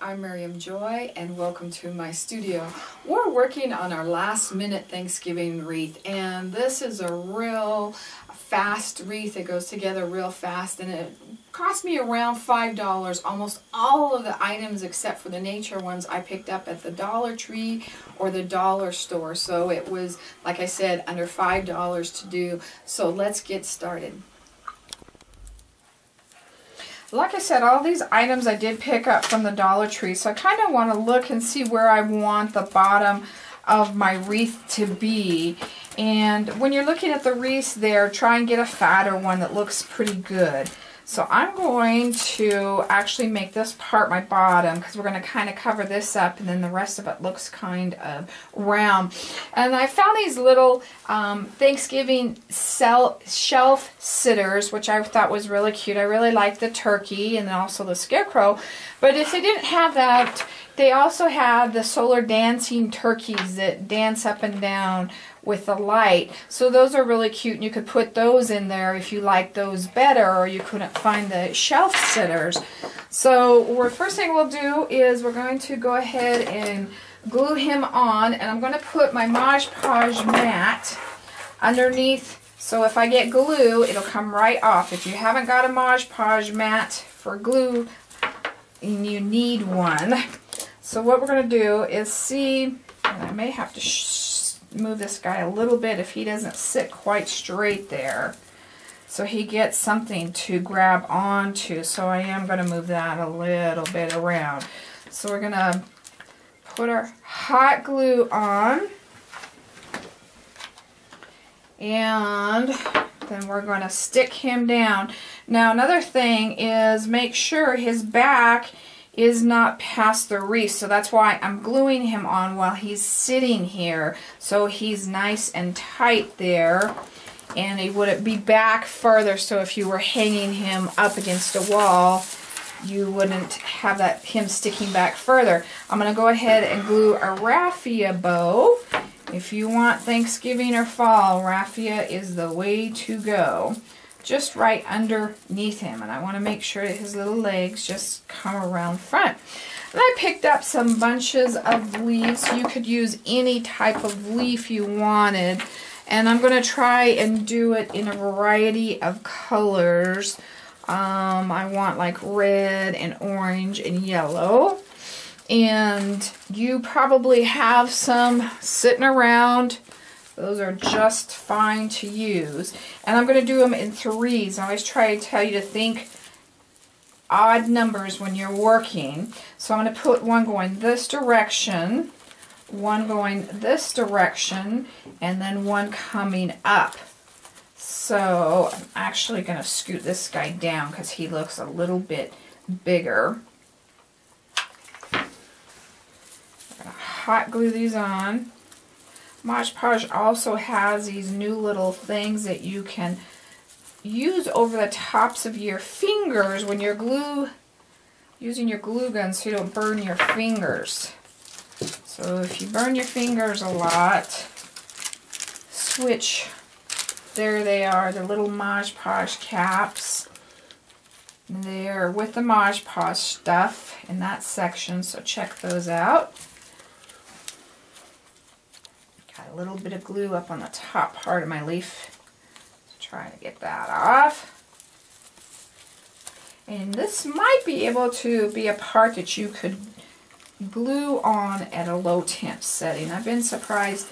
I'm Miriam Joy and welcome to my studio. We're working on our last minute Thanksgiving wreath, and this is a real fast wreath. It goes together real fast, and it cost me around $5. Almost all of the items except for the nature ones I picked up at the Dollar Tree or the dollar store. So it was, like I said, under $5 to do. So let's get started. Like I said, all these items I did pick up from the Dollar Tree, so I kind of want to look and see where I want the bottom of my wreath to be. And when you're looking at the wreaths there, try and get a fatter one that looks pretty good. So I'm going to actually make this part my bottom, because we're going to kind of cover this up, and then the rest of it looks kind of round. And I found these little Thanksgiving shelf sitters, which I thought was really cute. I really like the turkey and also the scarecrow. But if they didn't have that, they also have the solar dancing turkeys that dance up and down with the light. So those are really cute, and you could put those in there if you like those better, or you couldn't find the shelf sitters. So the first thing we'll do is we're going to go ahead and glue him on, and I'm going to put my Mod Podge mat underneath, so if I get glue, it'll come right off. If you haven't got a Mod Podge mat for glue, and you need one. So what we're going to do is see, and I may have to move this guy a little bit if he doesn't sit quite straight there, so he gets something to grab onto. So I am going to move that a little bit around. So we're going to put our hot glue on, and then we're going to stick him down. Now another thing is make sure his back is not past the wreath, so that's why I'm gluing him on while he's sitting here, so he's nice and tight there, and he wouldn't be back further, so if you were hanging him up against a wall, you wouldn't have him sticking back further. I'm going to go ahead and glue a raffia bow. If you want Thanksgiving or fall, raffia is the way to go. Just right underneath him, and I want to make sure that his little legs just come around front. And I picked up some bunches of leaves. You could use any type of leaf you wanted, and I'm going to try and do it in a variety of colors. I want like red and orange and yellow, and you probably have some sitting around. Those are just fine to use. And I'm going to do them in threes. I always try to tell you to think odd numbers when you're working. So I'm going to put one going this direction, one going this direction, and then one coming up. So I'm actually going to scoot this guy down because he looks a little bit bigger. I'm going to hot glue these on. Mod Podge also has these new little things that you can use over the tops of your fingers when you're using your glue gun, so you don't burn your fingers. So if you burn your fingers a lot, switch. There they are, the little Mod Podge caps. They're with the Mod Podge stuff in that section, so check those out. A little bit of glue up on the top part of my leaf. Trying to get that off. And this might be able to be a part that you could glue on at a low temp setting. I've been surprised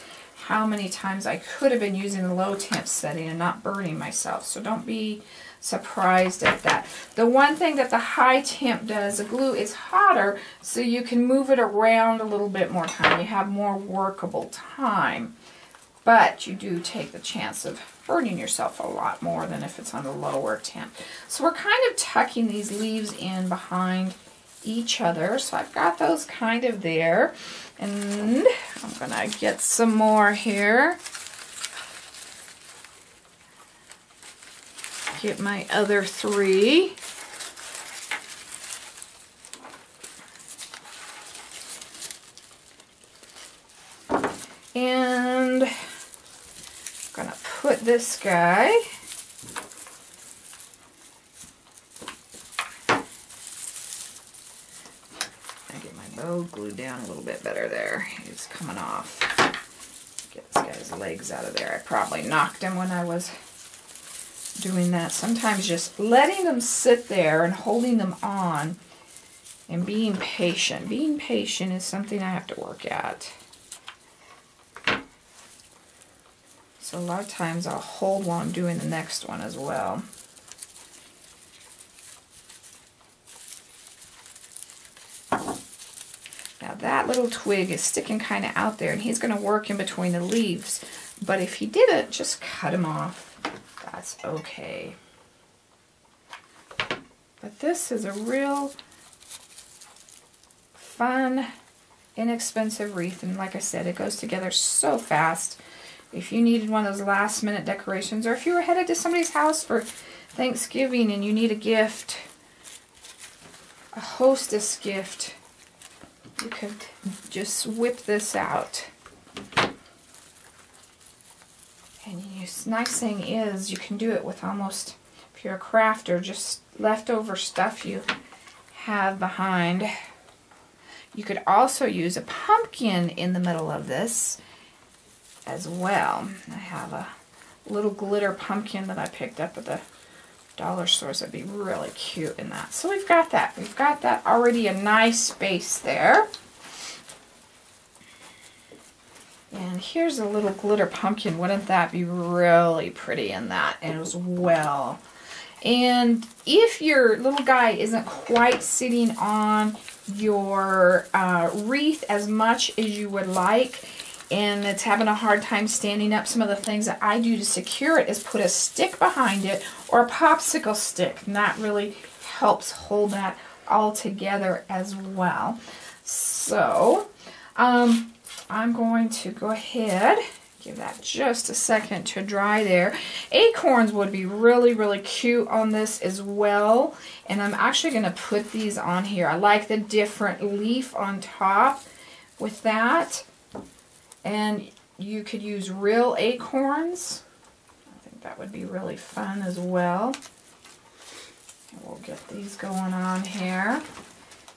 how many times I could have been using a low temp setting and not burning myself. So don't be surprised at that. The one thing that the high temp does, the glue is hotter, so you can move it around a little bit more time. You have more workable time, but you do take the chance of burning yourself a lot more than if it's on the lower temp. So we're kind of tucking these leaves in behind each other. So I've got those kind of there, and I'm gonna get some more here. Get my other three. And I'm going to put this guy I get my bow glued down a little bit better there. It's coming off. Get this guy's legs out of there. I probably knocked him when I was doing that. Sometimes just letting them sit there and holding them on and being patient. Being patient is something I have to work at. So a lot of times I'll hold while I'm doing the next one as well. Now that little twig is sticking kind of out there, and he's going to work in between the leaves. But if he didn't, just cut him off. That's okay. But this is a real fun, inexpensive wreath. And like I said, it goes together so fast. If you needed one of those last minute decorations, or if you were headed to somebody's house for Thanksgiving and you need a gift, a hostess gift, you could just whip this out. And the nice thing is you can do it with almost, if you're a crafter, just leftover stuff you have behind. You could also use a pumpkin in the middle of this as well. I have a little glitter pumpkin that I picked up at the dollar stores. That'd be really cute in that. So we've got that. We've got that already, a nice space there. And here's a little glitter pumpkin. Wouldn't that be really pretty in that as well? And if your little guy isn't quite sitting on your wreath as much as you would like, and it's having a hard time standing up, some of the things that I do to secure it is put a stick behind it or a popsicle stick, and that really helps hold that all together as well. So I'm going to go ahead, give that just a second to dry there. Acorns would be really, really cute on this as well, and I'm actually going to put these on here. I like the different leaf on top with that. And you could use real acorns. I think that would be really fun as well. And we'll get these going on here.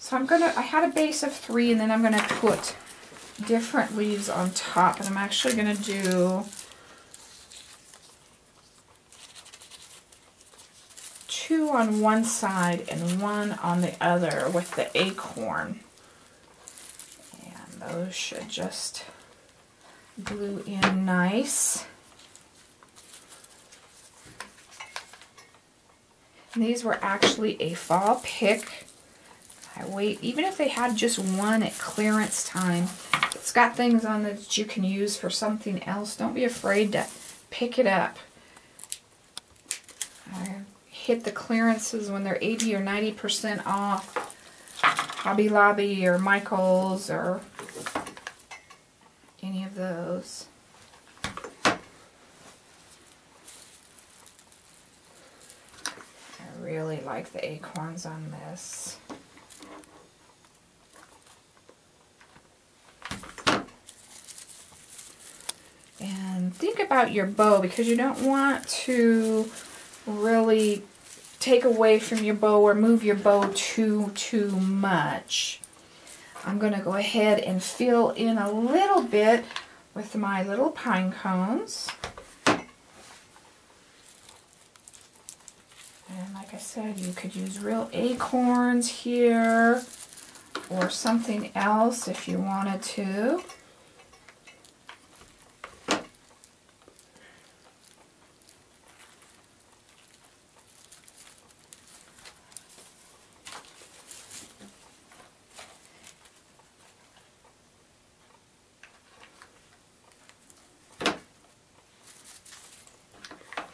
So I had a base of 3, and then I'm gonna put different leaves on top. And I'm actually gonna do 2 on one side and 1 on the other with the acorn. And those should just glue in nice. And these were actually a fall pick. Even if they had just one at clearance time, it's got things on it that you can use for something else. Don't be afraid to pick it up. I hit the clearances when they're 80 or 90% off. Hobby Lobby or Michael's or any of those. I really like the acorns on this. And think about your bow, because you don't want to really take away from your bow or move your bow too much. I'm going to go ahead and fill in a little bit with my little pine cones. And like I said, you could use real acorns here or something else if you wanted to.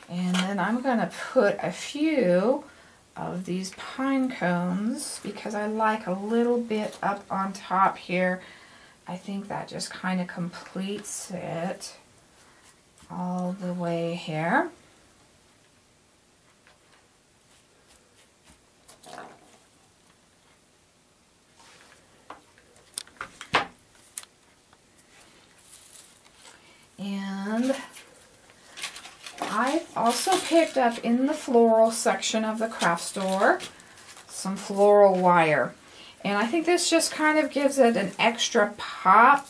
And then I'm going to put a few of these pine cones, because I like a little bit up on top here. I think that just kind of completes it all the way here. And I also picked up in the floral section of the craft store some floral wire. And I think this just kind of gives it an extra pop.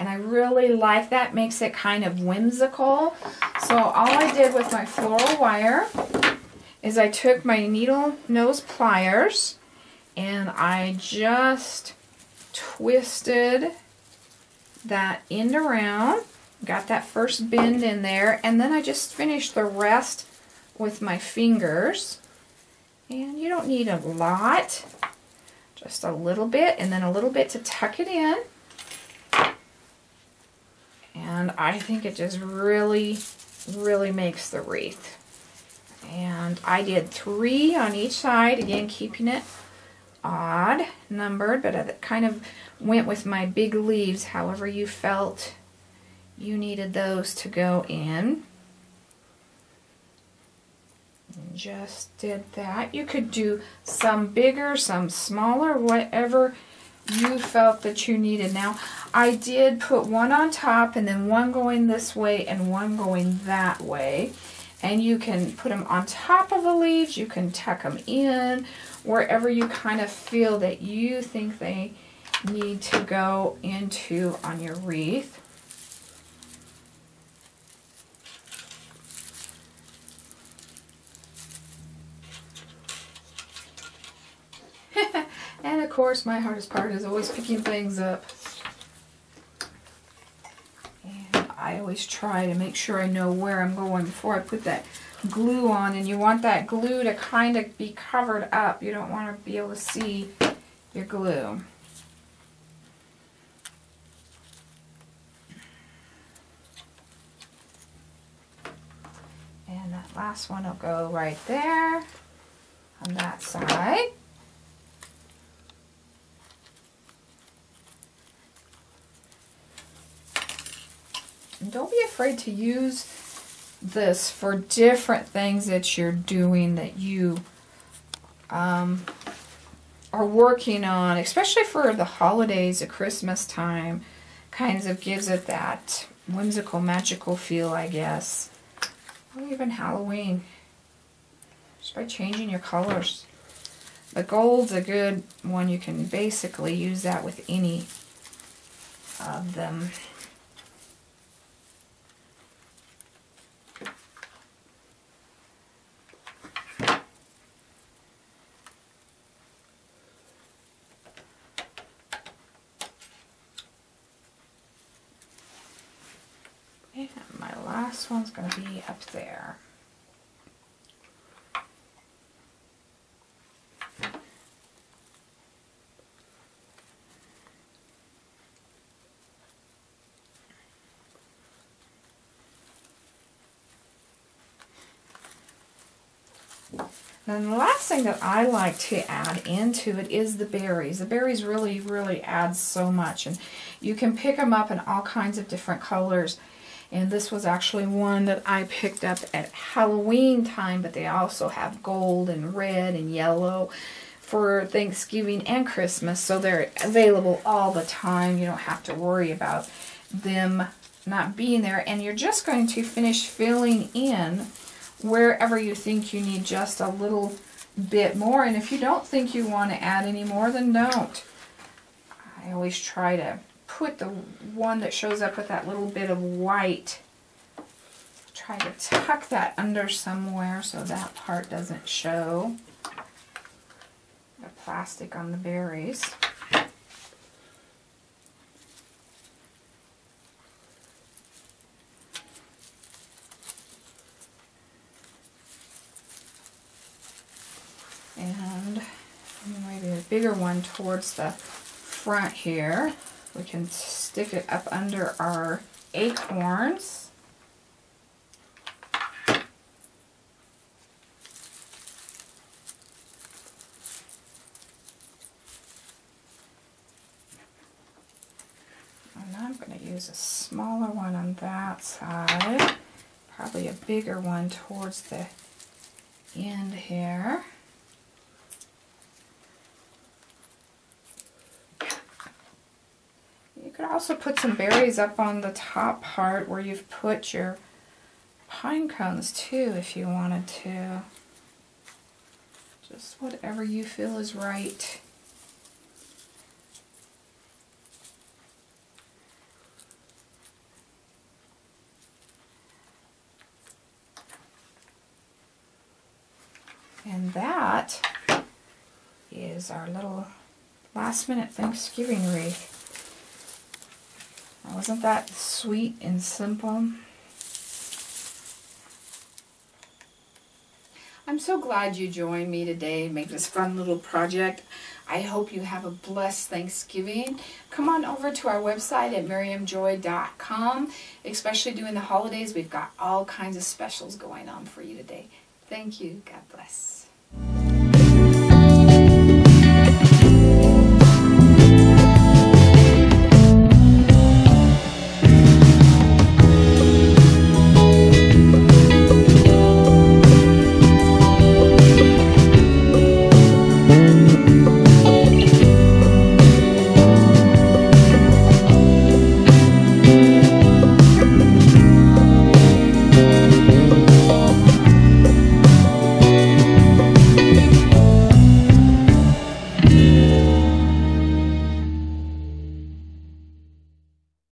And I really like that. Makes it kind of whimsical. So all I did with my floral wire is I took my needle nose pliers and I just twisted that end around. Got that first bend in there. And then I just finished the rest with my fingers. And you don't need a lot. Just a little bit, and then a little bit to tuck it in. And I think it just really, really makes the wreath. And I did 3 on each side, again keeping it odd numbered, but I kind of went with my big leaves however you felt you needed those to go in. And just did that. You could do some bigger, some smaller, whatever you felt that you needed. Now, I did put one on top and then one going this way and one going that way. And you can put them on top of the leaves, you can tuck them in, wherever you kind of feel that you think they need to go into on your wreath. And of course, my hardest part is always picking things up. And I always try to make sure I know where I'm going before I put that glue on. And you want that glue to kind of be covered up. You don't want to be able to see your glue. And that last one will go right there on that side. And don't be afraid to use this for different things that you're doing that you are working on, especially for the holidays, the Christmas time. Kinds of gives it that whimsical, magical feel, I guess. Or even Halloween. Just by changing your colors. The gold's a good one. You can basically use that with any of them. And my last one's going to be up there. And the last thing that I like to add into it is the berries. The berries really, really add so much. And you can pick them up in all kinds of different colors. And this was actually one that I picked up at Halloween time, but they also have gold and red and yellow for Thanksgiving and Christmas. So they're available all the time. You don't have to worry about them not being there. And you're just going to finish filling in wherever you think you need just a little bit more. And if you don't think you want to add any more, then don't. I always try to put the one that shows up with that little bit of white, try to tuck that under somewhere so that part doesn't show. The plastic on the berries. And maybe a bigger one towards the front here. We can stick it up under our acorns. And I'm going to use a smaller one on that side. Probably a bigger one towards the end here. You could also put some berries up on the top part where you've put your pine cones too if you wanted to. Just whatever you feel is right. And that is our little last minute Thanksgiving wreath. Now, wasn't that sweet and simple? I'm so glad you joined me today to make this fun little project. I hope you have a blessed Thanksgiving. Come on over to our website at miriamjoy.com. Especially during the holidays, we've got all kinds of specials going on for you today. Thank you. God bless.